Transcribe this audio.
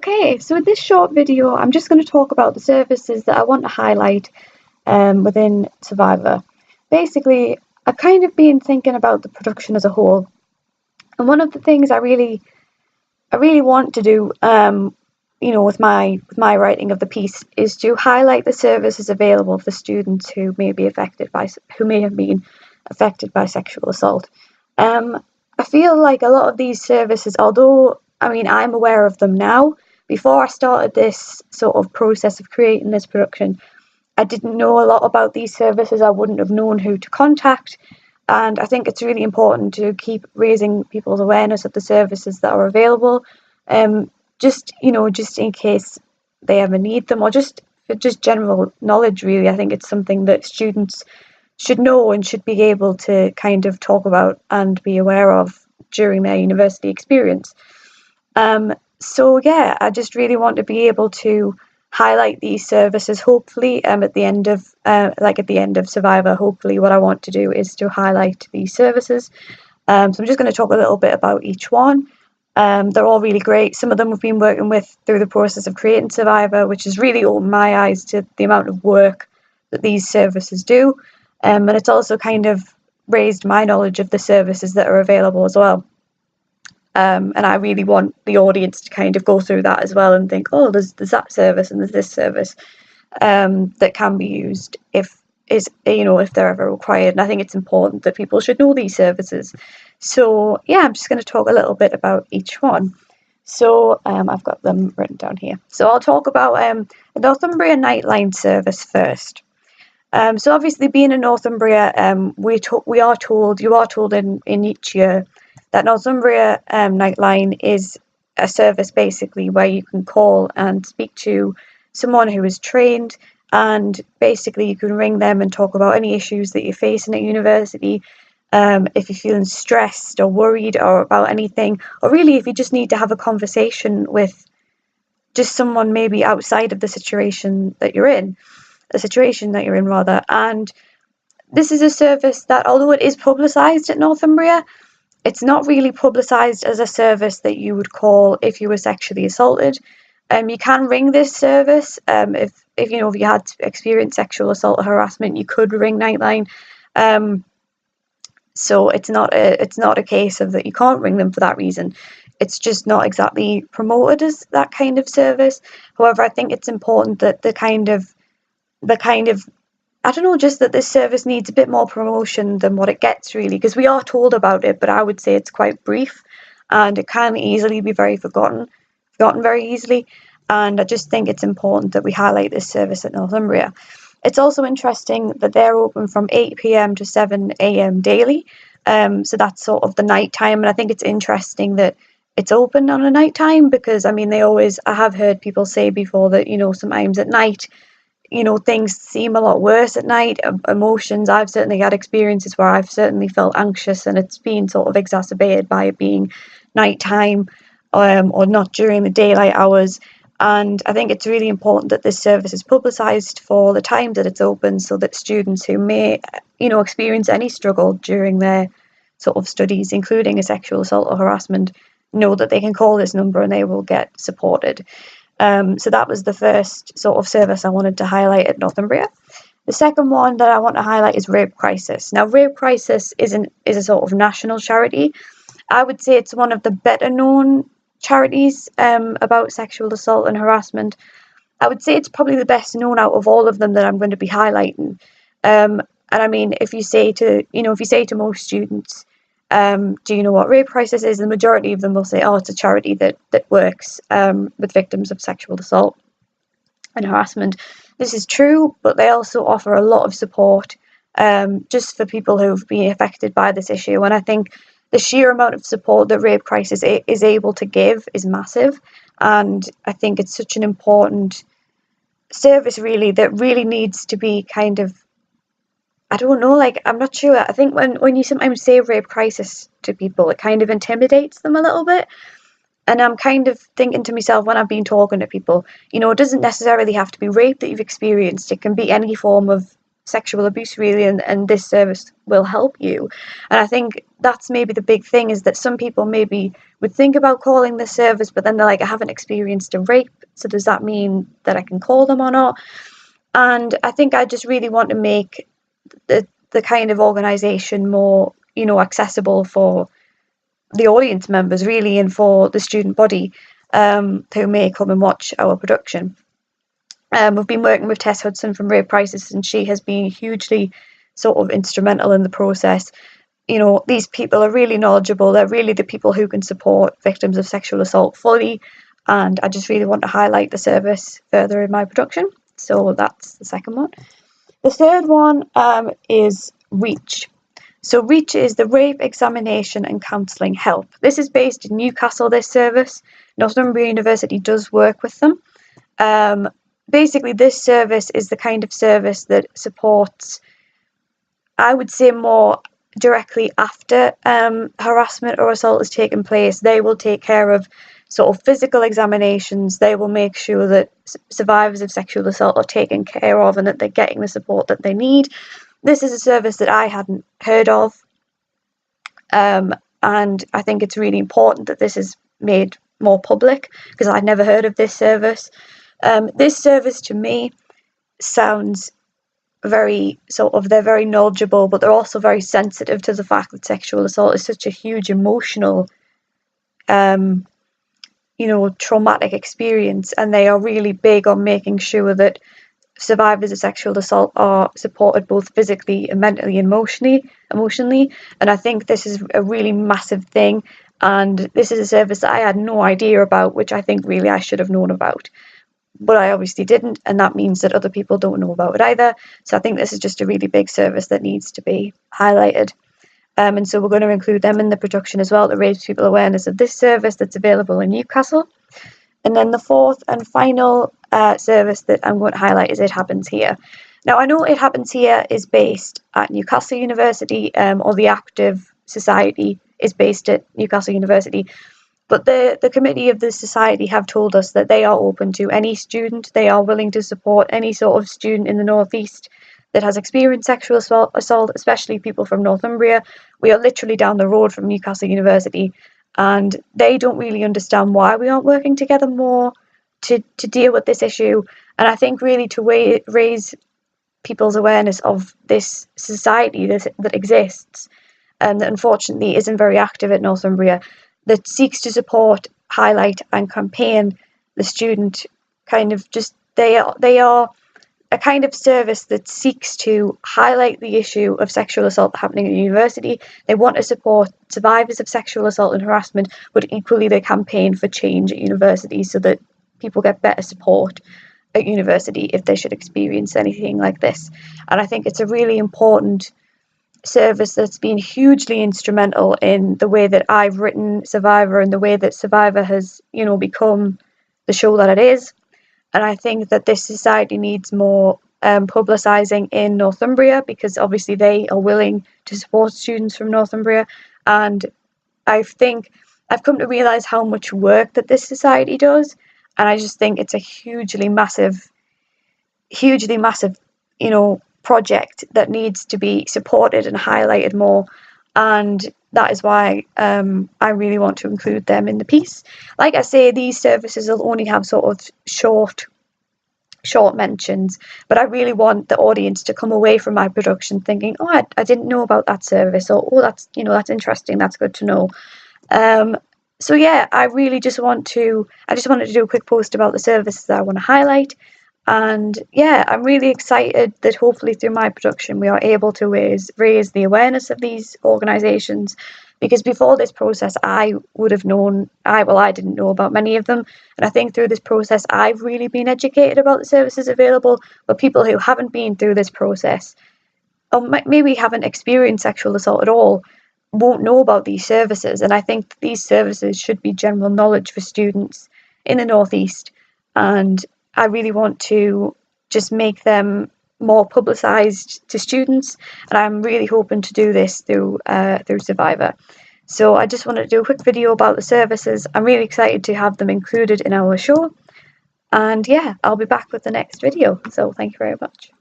Okay, so in this short video, I'm just going to talk about the services that I want to highlight within Survivor. Basically, I've kind of been thinking about the production as a whole, and one of the things I really want to do, with my writing of the piece, is to highlight the services available for students who may have been affected by sexual assault. I feel like a lot of these services, although I'm aware of them now, before I started this sort of process of creating this production, I didn't know a lot about these services. I wouldn't have known who to contact. And I think it's really important to keep raising people's awareness of the services that are available, just in case they ever need them, or just for general knowledge, really. I think it's something that students should know and should be able to kind of talk about and be aware of during their university experience. So yeah, I just really want to be able to highlight these services. Hopefully, at the end of Survivor, hopefully what I want to do is to highlight these services. So I'm just going to talk a little bit about each one. They're all really great. Some of them we've been working with through the process of creating Survivor, which has really opened my eyes to the amount of work that these services do. And it's also kind of raised my knowledge of the services that are available as well. And I really want the audience to kind of go through that as well and think, oh, there's that service and there's this service that can be used if they're ever required. And I think it's important that people should know these services. So yeah, I'm just going to talk a little bit about each one. So I've got them written down here. So I'll talk about the Northumbria Nightline service first. So obviously, being in Northumbria, you are told in each year that Northumbria Nightline is a service basically where you can call and speak to someone who is trained, and basically you can ring them and talk about any issues that you're facing at university. If you're feeling stressed or worried or about anything, or really if you just need to have a conversation with just someone maybe outside of the situation that you're in. And this is a service that, although it is publicised at Northumbria, it's not really publicised as a service that you would call if you were sexually assaulted. You can ring this service if you had experienced sexual assault or harassment. You could ring Nightline. So it's not a case of that you can't ring them for that reason. It's just not exactly promoted as that kind of service. However, I think it's important that the kind of I don't know, just that this service needs a bit more promotion than what it gets, really, because we are told about it, but I would say it's quite brief and it can easily be forgotten very easily. And I just think it's important that we highlight this service at Northumbria. It's also interesting that they're open from 8 p.m. to 7 a.m. daily. So that's sort of the night time. And I think it's interesting that it's open on a night time because, I have heard people say before that, sometimes at night, things seem a lot worse at night. Emotions, I've certainly had experiences where I've certainly felt anxious, and it's been sort of exacerbated by it being nighttime or not during the daylight hours. And I think it's really important that this service is publicised for the time that it's open, so that students who may, experience any struggle during their sort of studies, including a sexual assault or harassment, know that they can call this number and they will get supported. So that was the first sort of service I wanted to highlight at Northumbria. The second one that I want to highlight is Rape Crisis. Now, Rape Crisis is a sort of national charity. I would say it's one of the better known charities about sexual assault and harassment. I would say it's probably the best known out of all of them that I'm going to be highlighting. If you say to most students, do you know what Rape Crisis is? The majority of them will say, oh, it's a charity that works with victims of sexual assault and harassment. This is true, but they also offer a lot of support just for people who've been affected by this issue. And I think the sheer amount of support that Rape Crisis is able to give is massive. And I think it's such an important service, really, that really needs to be kind of, I don't know, I'm not sure. I think when you sometimes say Rape Crisis to people, it kind of intimidates them a little bit. And I'm kind of thinking to myself when I've been talking to people, it doesn't necessarily have to be rape that you've experienced. It can be any form of sexual abuse really, and this service will help you. And I think that's maybe the big thing, is that some people maybe would think about calling this service, but then they're like, I haven't experienced a rape, so does that mean that I can call them or not? And I think I just really want to make the kind of organisation more, accessible for the audience members really, and for the student body who may come and watch our production. We've been working with Tess Hudson from Rape Crisis, and she has been hugely sort of instrumental in the process. These people are really knowledgeable. They're really the people who can support victims of sexual assault fully, and I just really want to highlight the service further in my production. So that's the second one. The third one is REACH. So REACH is the Rape Examination and Counselling Help. This is based in Newcastle, this service. Northumbria University does work with them. Basically, this service is the kind of service that supports, I would say, more directly after harassment or assault has taken place. They will take care of sort of physical examinations. They will make sure that survivors of sexual assault are taken care of and that they're getting the support that they need. This is a service that I hadn't heard of, and I think it's really important that this is made more public, because I'd never heard of this service. This service to me sounds very they're very knowledgeable, but they're also very sensitive to the fact that sexual assault is such a huge emotional, traumatic experience, and they are really big on making sure that survivors of sexual assault are supported both physically and mentally and emotionally. And I think this is a really massive thing, and this is a service that I had no idea about, which I think really I should have known about. But I obviously didn't, and that means that other people don't know about it either. So I think this is just a really big service that needs to be highlighted. And so we're going to include them in the production as well to raise people awareness of this service that's available in Newcastle. And then the fourth and final service that I'm going to highlight is It Happens Here. Now, I know It Happens Here is based at Newcastle University, or the Active Society is based at Newcastle University. But the committee of the society have told us that they are open to any student. They are willing to support any sort of student in the North East that has experienced sexual assault, especially people from Northumbria. We are literally down the road from Newcastle University, and they don't really understand why we aren't working together more to deal with this issue. And I think really to raise people's awareness of this society that exists, and that unfortunately isn't very active at Northumbria, that seeks to support, highlight and campaign the student kind of just, they are a kind of service that seeks to highlight the issue of sexual assault happening at university. They want to support survivors of sexual assault and harassment, but equally they campaign for change at university so that people get better support at university if they should experience anything like this. And I think it's a really important service that's been hugely instrumental in the way that I've written Survivor and the way that Survivor has, become the show that it is. And I think that this society needs more publicising in Northumbria, because obviously they are willing to support students from Northumbria. And I think I've come to realise how much work that this society does. And I just think it's a hugely massive, project that needs to be supported and highlighted more. And that is why I really want to include them in the piece. Like I say, these services will only have sort of short mentions, but I really want the audience to come away from my production thinking, oh, I didn't know about that service, or oh, that's interesting, that's good to know. So yeah, I just wanted to do a quick post about the services that I want to highlight. And yeah, I'm really excited that hopefully through my production we are able to raise the awareness of these organisations, because before this process I would have known, I didn't know about many of them, and I think through this process I've really been educated about the services available. But people who haven't been through this process, or maybe haven't experienced sexual assault at all, won't know about these services. And I think these services should be general knowledge for students in the North East, and I really want to just make them more publicised to students, and I'm really hoping to do this through Survivor. So I just wanted to do a quick video about the services. I'm really excited to have them included in our show, and yeah, I'll be back with the next video. So thank you very much.